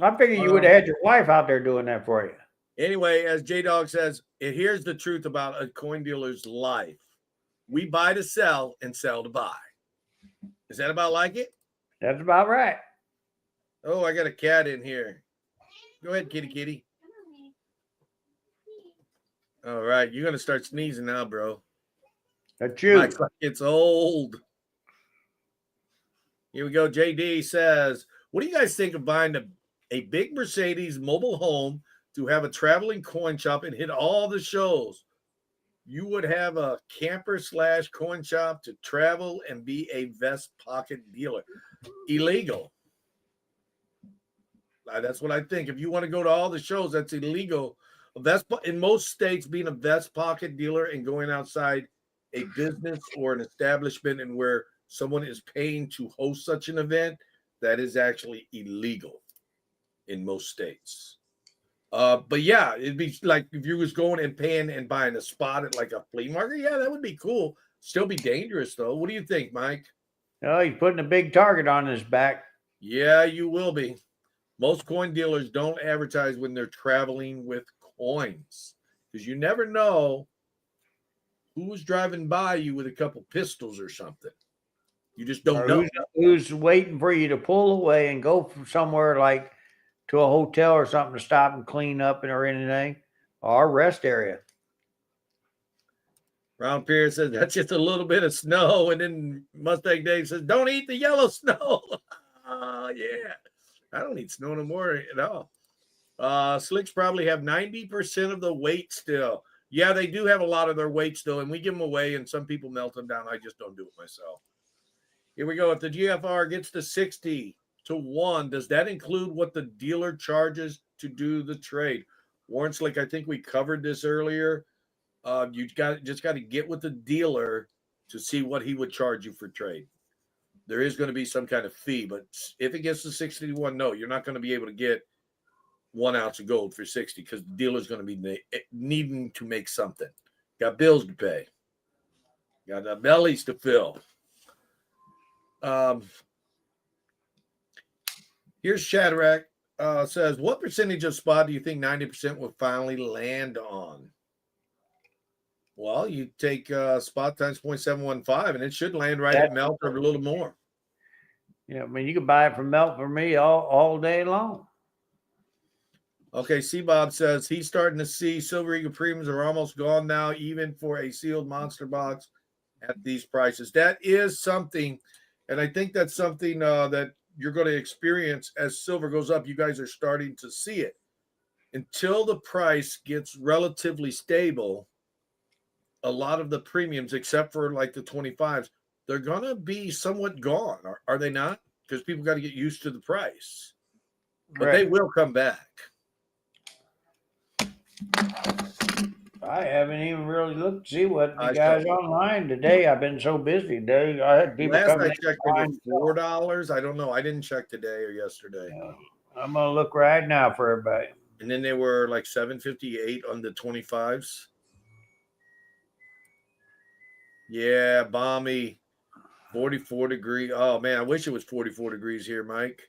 I figured you would have had your wife out there doing that for you. Anyway, as J-Dog says, here's the truth about a coin dealer's life. We buy to sell and sell to buy. Is that about like it? That's about right. Oh, I got a cat in here. Go ahead, kitty. All right, you're going to start sneezing now, bro. That's you. It's old. Here we go. JD says, what do you guys think of buying a big Mercedes mobile home to have a traveling coin shop and hit all the shows? You would have a camper / coin shop to travel and be a vest pocket dealer. Illegal. That's what I think. If you want to go to all the shows, that's illegal. In most states, being a vest pocket dealer and going outside a business or an establishment and where someone is paying to host such an event, that is actually illegal in most states. But yeah, it'd be like if you was going and paying and buying a spot at like a flea market. Yeah, that would be cool. Still be dangerous though. What do you think, Mike? Oh, he's putting a big target on his back. Yeah, you will be. Most coin dealers don't advertise when they're traveling with coins because you never know who's driving by you with a couple pistols or something. You just don't know who's waiting for you to pull away and go from somewhere like to a hotel or something to stop and clean up or anything, or rest area. Ron Pierce says that's just a little bit of snow, and then Mustang Dave says, "Don't eat the yellow snow." Oh yeah, I don't eat snow no more at all. Slicks probably have 90% of the weight still. Yeah, they do have a lot of their weight still, and we give them away, and some people melt them down. I just don't do it myself. Here we go. If the GFR gets to 60 to 1, does that include what the dealer charges to do the trade? Warren Slick, I think we covered this earlier. You just got to get with the dealer to see what he would charge you for trade. There is going to be some kind of fee, but if it gets to 61, no, you're not going to be able to get 1 ounce of gold for 60 because the dealer's going to be needing to make something. Got bills to pay. Got bellies to fill. Here's Shadrach. Says, what percentage of spot do you think 90% will finally land on? Well, you take spot times 0.715, and it should land right at melt or a little more. Yeah, I mean, you can buy it from melt for me all day long. Okay, C-Bob says he's starting to see Silver Eagle premiums are almost gone now, even for a sealed monster box at these prices. That is something, and I think that's something that you're going to experience as silver goes up. You guys are starting to see it. Until the price gets relatively stable, a lot of the premiums, except for like the 25s, they're going to be somewhat gone. Are they not? Because people got to get used to the price. But They will come back. I haven't even really looked to see what the guys online today. I've been so busy today. I had people last coming. I checked, it was $4. I don't know. I didn't check today or yesterday. I'm gonna look right now for everybody. And then they were like $7.58 on the 25s. Yeah, balmy, 44 degree. Oh man, I wish it was 44 degrees here, Mike.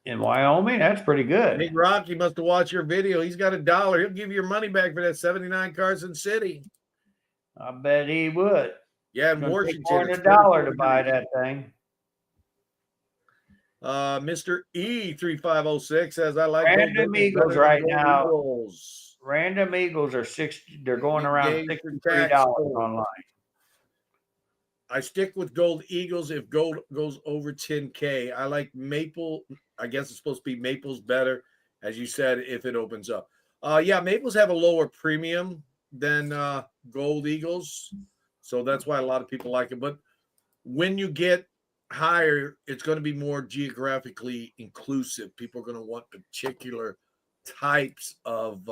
In Wyoming, that's pretty good. Big Rocky must have watched your video. He's got $1. He'll give you your money back for that 79 Carson City. I bet he would. Yeah, in Washington, more than $1 to buy that thing. Mr. E3506 says, I like Random Eagles right now. Eagles. Random Eagles are 60. They're going around $63 online. I stick with gold Eagles if gold goes over 10K. I like maple. I guess it's supposed to be maples better, as you said, if it opens up. Yeah, maples have a lower premium than gold Eagles. So that's why a lot of people like it. But when you get higher, it's going to be more geographically inclusive. People are going to want particular types of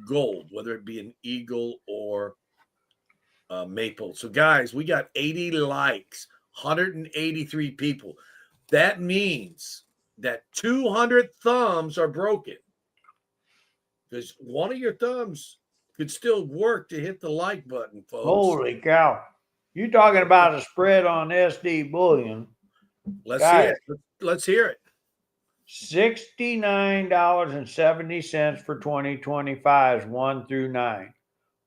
gold, whether it be an eagle or maple. So guys, we got 80 likes, 183 people. That means that 200 thumbs are broken, because one of your thumbs could still work to hit the like button, folks. Holy cow. You talking about a spread on SD bullion. Let's hear it. Let's hear it. $69.70 for 2025s 1 through 9.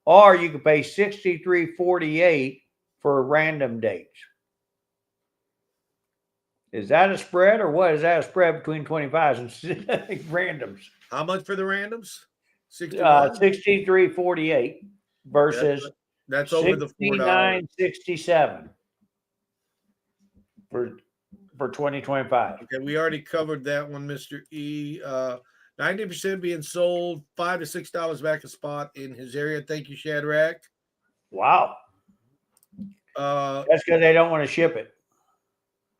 Or you could pay $63.48 for random dates. Is that a spread, or what? Is that a spread between 25s and randoms? How much for the randoms? $63.48 versus that's over the $69.67 for 2025. Okay, we already covered that one, Mr. E. 90% being sold, $5 to $6 back a spot in his area. Thank you, Shadrach. Wow. That's because they don't want to ship it.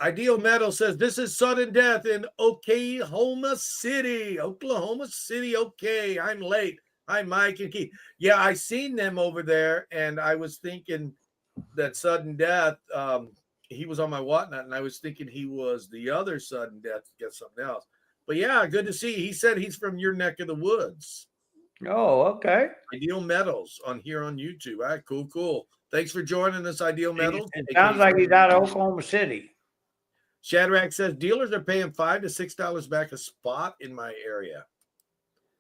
Ideal Metal says, this is sudden death in Oklahoma City. Okay, I'm late. Hi, Mike and Keith. Yeah, I seen them over there, and I was thinking that sudden death, he was on my whatnot, and I was thinking he was the other sudden death to get something else. But yeah, good to see. He said he's from your neck of the woods. Oh, okay. Ideal Metals on here on YouTube. All right, cool. Thanks for joining us, Ideal Metals. It sounds like he's out of Oklahoma City. Shadrach says dealers are paying $5 to $6 back a spot in my area.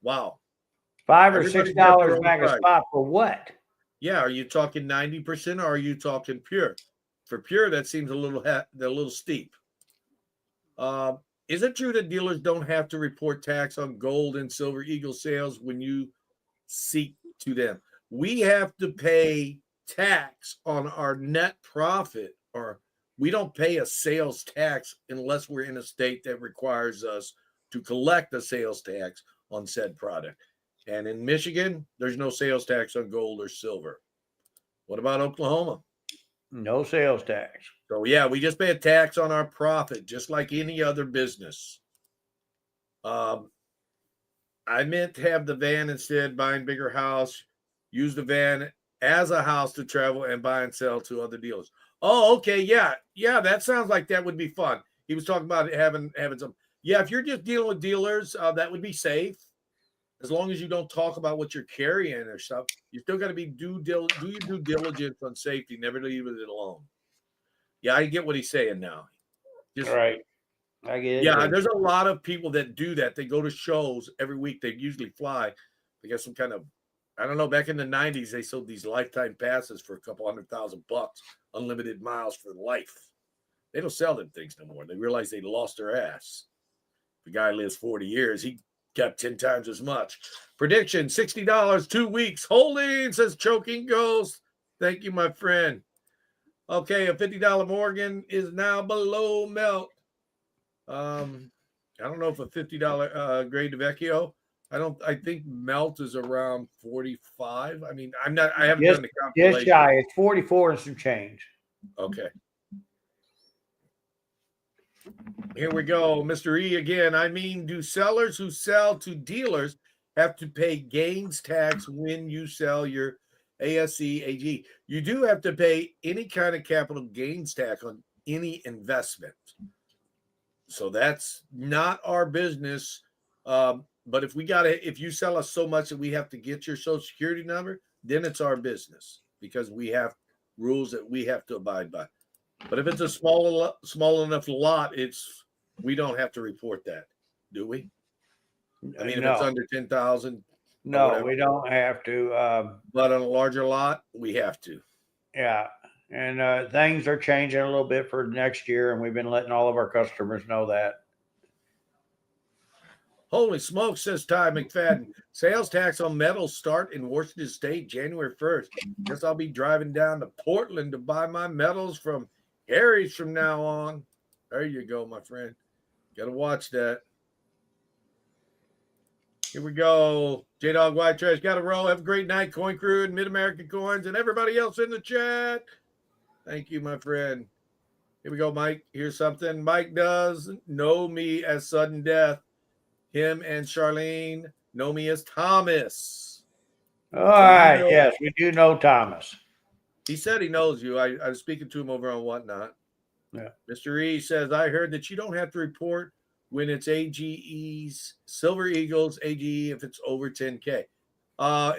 Wow. $5 or $6 back a spot for what? Yeah, are you talking 90% or are you talking pure? For pure, that seems a little steep. Is it true that dealers don't have to report tax on gold and silver eagle sales when you seek to them? We have to pay tax on our net profit, or we don't pay a sales tax unless we're in a state that requires us to collect a sales tax on said product. And in Michigan, there's no sales tax on gold or silver. What about Oklahoma? No sales tax. So yeah, we just pay a tax on our profit, just like any other business. I meant to have the van instead, buying bigger house, use the van as a house to travel and buy and sell to other dealers. Oh, okay, yeah, that sounds like that would be fun. He was talking about having some. Yeah, if you're just dealing with dealers, that would be safe as long as you don't talk about what you're carrying or stuff. You still got to be do your due diligence on safety. Never leave it alone. Yeah, I get what he's saying now. Just All right. I get it. yeah, there's a lot of people that do that. They go to shows every week. They usually fly. They got some kind of, I don't know, back in the 90s, they sold these lifetime passes for a couple $100,000, unlimited miles for life. They don't sell them things no more. They realize they lost their ass. The guy lives 40 years. He got 10 times as much. Prediction, $60, 2 weeks. Holding, says Choking Ghost. Thank you, my friend. Okay, a $50 Morgan is now below melt. I don't know if a $50 Grade Vecchio. I think melt is around 45. I mean, I haven't done the calculation. Just shy. It's 44 and some change. Okay. Here we go. Mr. E again. I mean, do sellers who sell to dealers have to pay gains tax when you sell your ASE AG? You do have to pay any kind of capital gains tax on any investment. So that's not our business. But if you sell us so much that we have to get your social security number, then it's our business because we have rules that we have to abide by. But if it's a small enough lot, we don't have to report that, do we? I mean, if it's under 10,000, no, we don't have to. But on a larger lot, we have to. Yeah. And things are changing a little bit for next year, and we've been letting all of our customers know that. Holy smoke, says Ty McFadden. Sales tax on metals start in Washington State January 1st. Guess I'll be driving down to Portland to buy my metals from Harry's from now on. There you go, my friend. Got to watch that. Here we go. J-Dog White Trash. Got to roll. Have a great night, Coin Crew and Mid-American Coins and everybody else in the chat. Thank you, my friend. Here we go, Mike. Here's something. Mike does know me as sudden death. Him and Charlene know me as Thomas. All right. Yes, we do know Thomas. He said he knows you. I was speaking to him over on Whatnot. Yeah. Mr. E says, I heard that you don't have to report when it's AGEs, Silver Eagles, AGE, if it's over 10K. I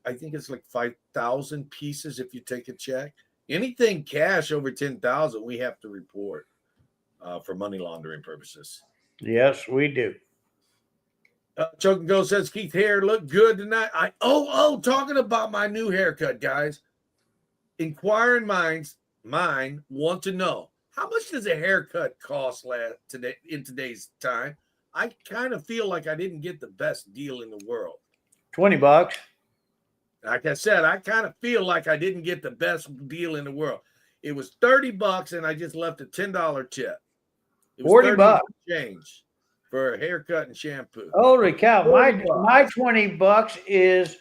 think it's like 5,000 pieces if you take a check. Anything cash over 10,000, we have to report for money laundering purposes. Yes, we do. Choke and Go says, Keith, hair look good tonight. Talking about my new haircut, guys. Inquiring minds, mine want to know, how much does a haircut cost in today's time? I kind of feel like I didn't get the best deal in the world. $20. Like I said, I kind of feel like I didn't get the best deal in the world. It was $30 and I just left a $10 tip. It was $40 change for a haircut and shampoo. Holy cow. My $20 is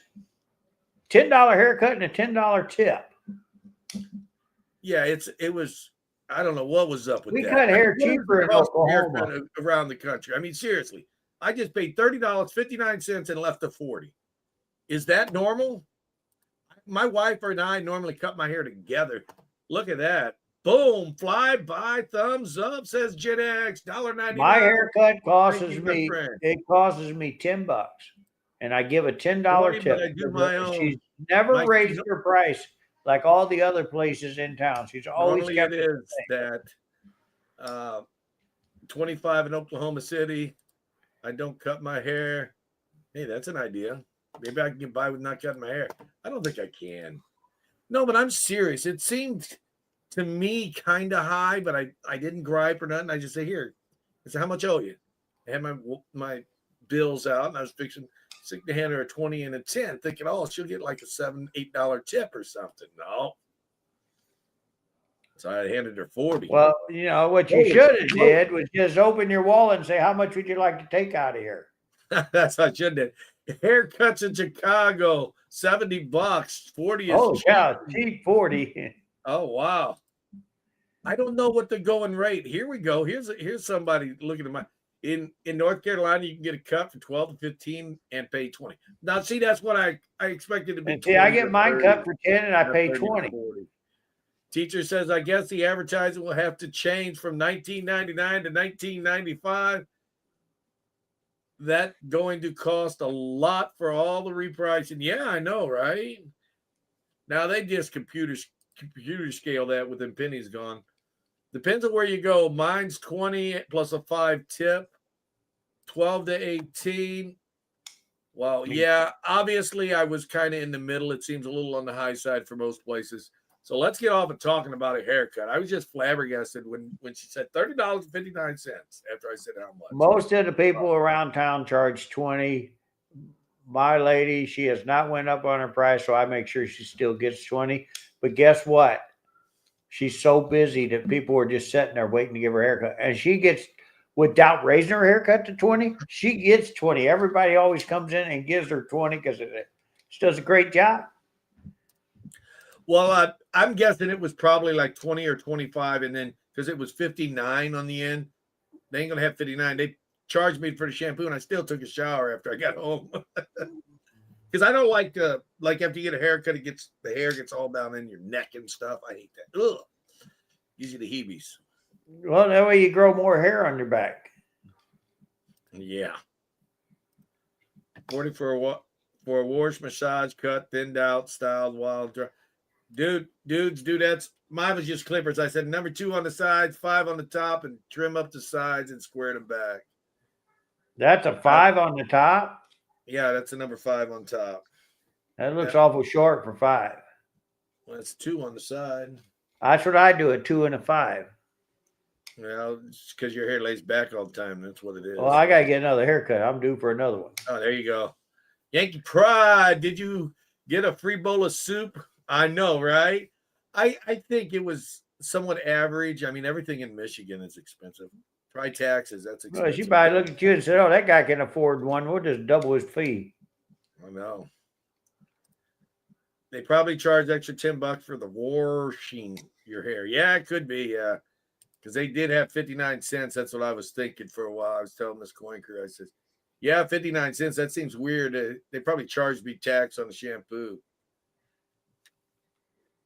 $10 haircut and a $10 tip. Yeah, it was, I don't know what was up with that. We cut hair cheaper in Oklahoma. Around the country. I mean, seriously, I just paid $30.59 and left a $40. Is that normal? My wife and I normally cut my hair together. Look at that. Boom, fly by, thumbs up, says Gen X, $1.99. My haircut costs me $10. And I give a $10 tip. I do my own. She's never raised her price like all the other places in town. She's always kept it is that 25 in Oklahoma City. I don't cut my hair. Hey, that's an idea. Maybe I can get by with not cutting my hair. I don't think I can. No, but I'm serious. It seemed to me kind of high, but I didn't gripe or nothing. I just say, here, I said, how much owe you? I had my bills out, and I was fixing to hand her a 20 and a 10, thinking, oh, she'll get like a $7, $8 tip or something. No. So I handed her 40. Well, what you should have did was just open your wallet and say, how much would you like to take out of here? That's what I should have did. Haircuts in Chicago, $70. 40 is cheap. Yeah, cheap 40. Oh, wow. I don't know what the going rate. Here we go. Here's somebody looking at my in North Carolina, you can get a cut for 12 to 15 and pay 20. Now, see, that's what I expected to be. And see, I get mine cut for 10 and I pay 20. Teacher says, I guess the advertising will have to change from 1999 to 1995. That going to cost a lot for all the repricing. Yeah, I know, right? Now they just computer scale that with them pennies gone. Depends on where you go. Mine's 20 plus a 5 tip, 12 to 18. Well, yeah, obviously I was kind of in the middle. It seems a little on the high side for most places. So let's get off of talking about a haircut. I was just flabbergasted when she said $30.59 after I said how much. Most of the people around town charge 20. My lady, she has not went up on her price, so I make sure she still gets 20. But guess what? She's so busy that people are just sitting there waiting to give her a haircut. And she gets, without raising her haircut to 20, she gets 20. Everybody always comes in and gives her 20 because she does a great job. Well, I'm guessing it was probably like 20 or 25, and then because it was 59 on the end, they ain't gonna have 59. They charged me for the shampoo, and I still took a shower after I got home because I don't like after you get a haircut, the hair gets all down in your neck and stuff. I hate that. Ugh, gives you the heebies. Well, that way you grow more hair on your back. Yeah. 40 for a wash, massage, cut, thinned out, styled, wild, dry. Dude, that's mine was just clippers. I said number 2 on the sides, 5 on the top, and trim up the sides and square them back. That's a 5 on the top? Yeah, that's a number 5 on top. That looks awful short for 5. Well, it's 2 on the side. That's what I do, a 2 and a 5. Well, it's because your hair lays back all the time. That's what it is. Well, I got to get another haircut. I'm due for another one. Oh, there you go. Yankee Pride, did you get a free bowl of soup? I know, right? I think it was somewhat average. I mean, everything in Michigan is expensive. Try taxes. That's expensive. Well, she probably looked at you and said, oh, that guy can afford one. We'll just double his fee. I know. They probably charge extra $10 for the washing your hair. Yeah, it could be. Yeah. Because they did have 59 cents. That's what I was thinking for a while. I was telling Miss Coinker, I said, yeah, 59 cents. That seems weird. They probably charged me tax on the shampoo.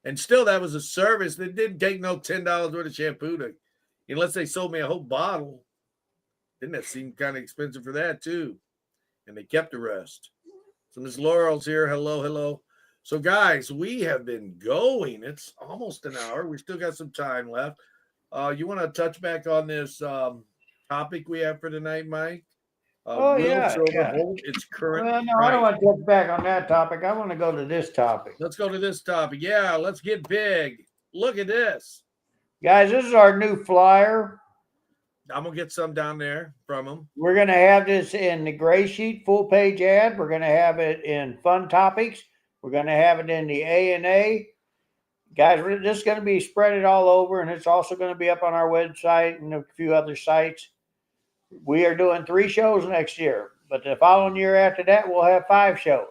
And still, that was a service. They didn't take no $10 worth of shampoo unless they sold me a whole bottle. Didn't that seem kind of expensive for that, too? And they kept the rest. So Miss Laurel's here. Hello. So, guys, we have been going. It's almost an hour. We still got some time left. You want to touch back on this topic we have for tonight, Mike? Yeah. Its current. Well, no, I don't want to touch back on that topic. I want to go to this topic. Let's go to this topic. Yeah, let's get big. Look at this. Guys, this is our new flyer. I'm going to get some down there from them. We're going to have this in the gray sheet, full page ad. We're going to have it in fun topics. We're going to have it in the A&A. Guys, this is going to be spread all over, and it's also going to be up on our website and a few other sites. We are doing 3 shows next year, but the following year after that, we'll have 5 shows.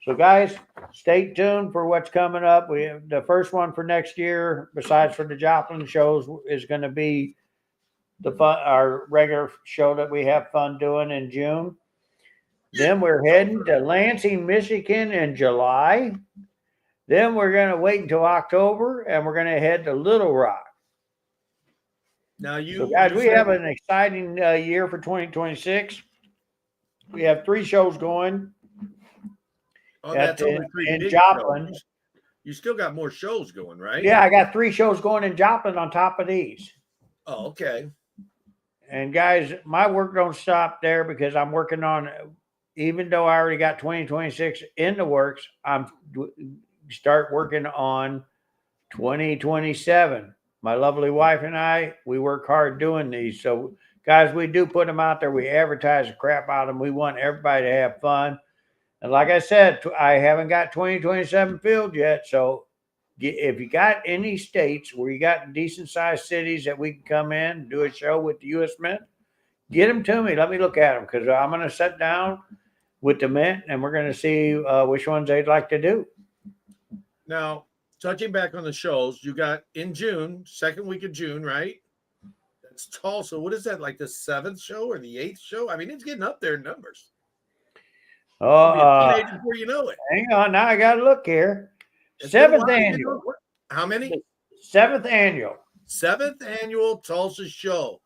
So, guys, stay tuned for what's coming up. We have the first one for next year, besides for the Joplin shows, is going to be our regular show that we have fun doing in June. Then we're heading to Lansing, Michigan in July. Then we're going to wait until October, and we're going to head to Little Rock. Now, guys, we have an exciting year for 2026. We have 3 shows going. Oh, that's only 3 in Joplin. Shows. You still got more shows going, right? Yeah, I got 3 shows going in Joplin on top of these. Oh, okay. And guys, my work don't stop there because I'm working on, even though I already got 2026 in the works, I'm start working on 2027. My lovely wife and I, we work hard doing these. So Guys, we do put them out there. We advertise the crap out of them. We want everybody to have fun. And like I said, I haven't got 2027 filled yet. So if you got any states where you got decent sized cities that we can come in and do a show with the U.S. Mint, get them to me. Let me look at them because I'm going to sit down with the Mint and we're going to see which ones they'd like to do. Now, touching back on the shows, you got in June, second week of June, right? That's Tulsa. What is that, like the 7th show or the 8th show? I mean, it's getting up there in numbers. Oh, You'll be a teenager before you know it. Hang on. Now I got to look here. It's 7th annual. How many? 7th annual. 7th annual Tulsa show.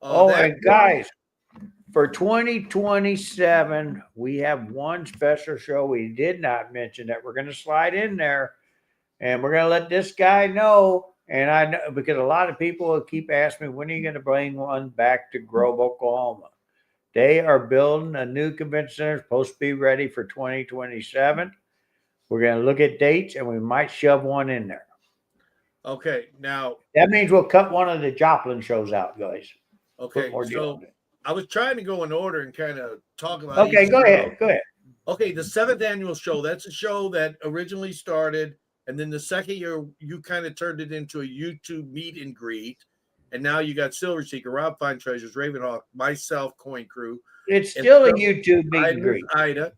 And guys, for 2027, we have one special show we did not mention that we're going to slide in there. And we're going to let this guy know. And I know because a lot of people will keep asking me, when are you going to bring one back to Grove, Oklahoma? They are building a new convention center, supposed to be ready for 2027. We're going to look at dates and we might shove one in there. Okay. Now, that means we'll cut one of the Joplin shows out, guys. Okay. So I was trying to go in order and kind of talk about. Okay. Go ahead. Okay. The 7th annual show, that's a show that originally started. And then the second year, you kind of turned it into a YouTube meet and greet. And now you got Silver Seeker, Rob Fine Treasures, Ravenhawk, myself, Coin Crew. It's still a YouTube meet and greet. Ida.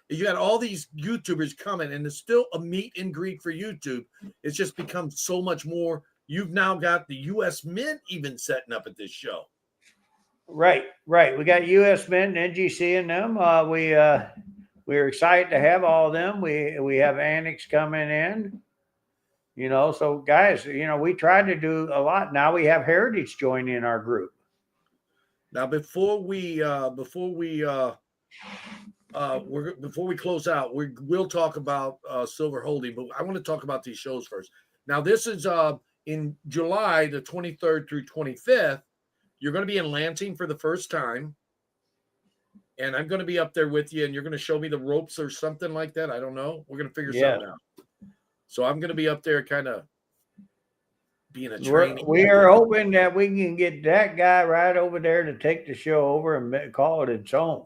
You got all these YouTubers coming, and it's still a meet and greet for YouTube. It's just become so much more. You've now got the U.S. Mint even setting up at this show. Right. We got U.S. Mint and NGC in them. We're excited to have all of them. We have Annex coming in. So guys, we tried to do a lot. Now we have Heritage joining our group. Now, before we close out, we'll talk about Silver Holding, but I want to talk about these shows first. Now, this is in July the 23rd through 25th. You're going to be in Lansing for the first time, and I'm going to be up there with you, and you're going to show me the ropes or something like that. I don't know. We're going to figure something out. So I'm going to be up there kind of being a trainee. We are hoping that we can get that guy right over there to take the show over and call it its own.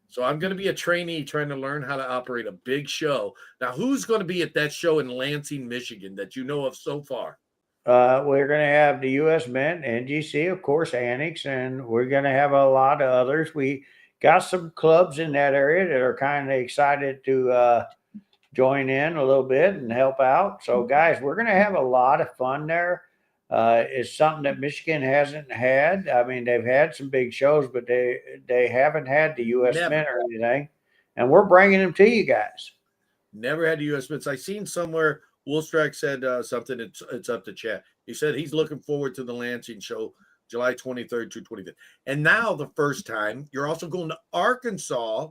So I'm going to be a trainee trying to learn how to operate a big show. Now, who's going to be at that show in Lansing, Michigan that you know of so far? We're going to have the U.S. Mint, NGC, of course, Annex, and we're going to have a lot of others. We got some clubs in that area that are kind of excited to join in a little bit and help out. So, guys, we're going to have a lot of fun there. It's something that Michigan hasn't had. I mean, they've had some big shows, but they haven't had the U.S. Mint or anything. And we're bringing them to you guys. Never had the U.S. Mints. I seen somewhere Woolstrack said something. It's up to chat. He said he's looking forward to the Lansing show, July 23rd to 25th. And now the first time, you're also going to Arkansas.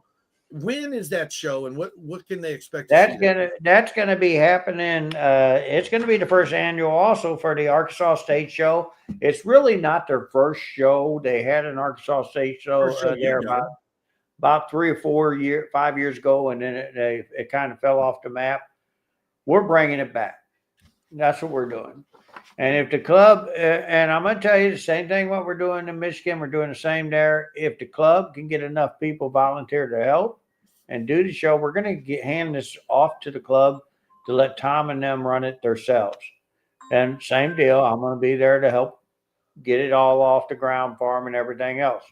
When is that show, and what can they expect? That's gonna be happening. It's gonna be the first annual also for the Arkansas State Show. It's really not their first show. They had an Arkansas State show there about 3 or 5 years ago, and then it kind of fell off the map. We're bringing it back. That's what we're doing. And if the club, and I'm going to tell you the same thing what we're doing in Michigan, we're doing the same there. If the club can get enough people volunteer to help and do the show, we're going to hand this off to the club to let Tom and them run it themselves. And same deal, I'm going to be there to help get it all off the ground for them and everything else.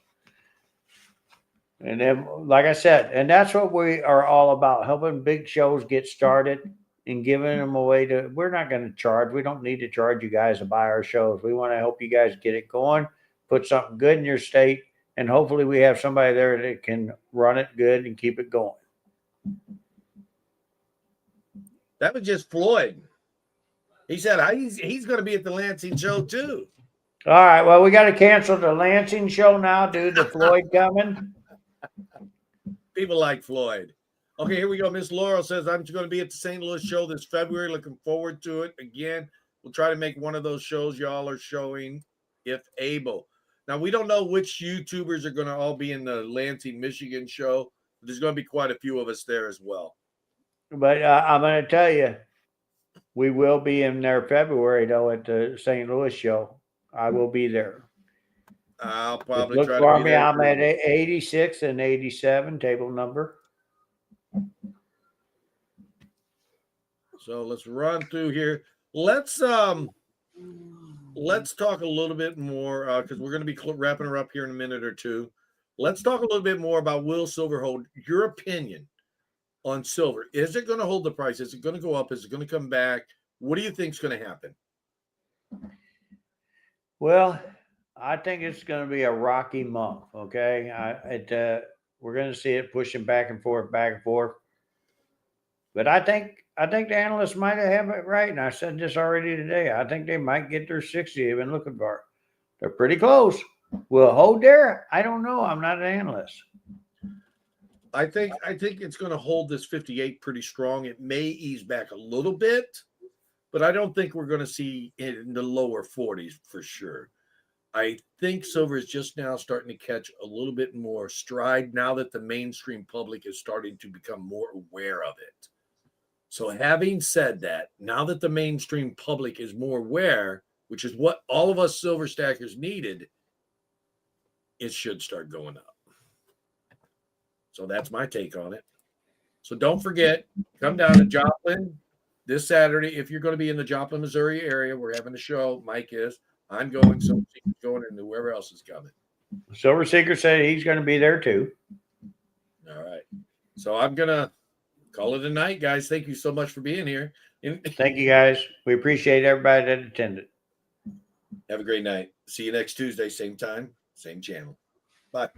And then, like I said, and that's what we are all about, helping big shows get started and giving them away to, we're not going to charge. We don't need to charge you guys to buy our shows. We want to help you guys get it going, put something good in your state, and hopefully we have somebody there that can run it good and keep it going. That was just Floyd. He said he's going to be at the Lansing show too. All right. Well, we got to cancel the Lansing show now due to Floyd coming. People like Floyd. Okay, here we go. Miss Laurel says, I'm going to be at the St. Louis show this February. Looking forward to it. Again, we'll try to make one of those shows y'all are showing if able. Now, we don't know which YouTubers are going to all be in the Lansing, Michigan show. But there's going to be quite a few of us there as well. But I'm going to tell you, we will be in there February, though, at the St. Louis show. I will be there. I'll Just probably look try to for be me. there. I'm at 86 and 87 table number. So let's run through here. Let's talk a little bit more because we're going to be wrapping her up here in a minute or two. Let's talk a little bit more about will silver hold. Your opinion on silver. Is it going to hold the price? Is it going to go up? Is it going to come back? What do you think is going to happen? Well, I think it's going to be a rocky month. Okay, we're going to see it pushing back and forth, back and forth. But I think the analysts might have it right, and I said this already today. I think they might get their 60 they've been looking for. They're pretty close. Will it hold there? I don't know. I'm not an analyst. I think it's going to hold this 58 pretty strong. It may ease back a little bit, but I don't think we're going to see it in the lower 40s for sure. I think silver is just now starting to catch a little bit more stride now that the mainstream public is starting to become more aware of it. So having said that, now that the mainstream public is more aware, which is what all of us silver stackers needed, it should start going up. So that's my take on it. So don't forget, come down to Joplin this Saturday. If you're going to be in the Joplin, Missouri area, we're having a show. Mike is. I'm going. So he's going, and whoever else is coming. Silver Seeker said he's going to be there too. All right. So I'm going to call it a night, guys. Thank you so much for being here. Thank you, guys. We appreciate everybody that attended. Have a great night. See you next Tuesday, same time, same channel. Bye.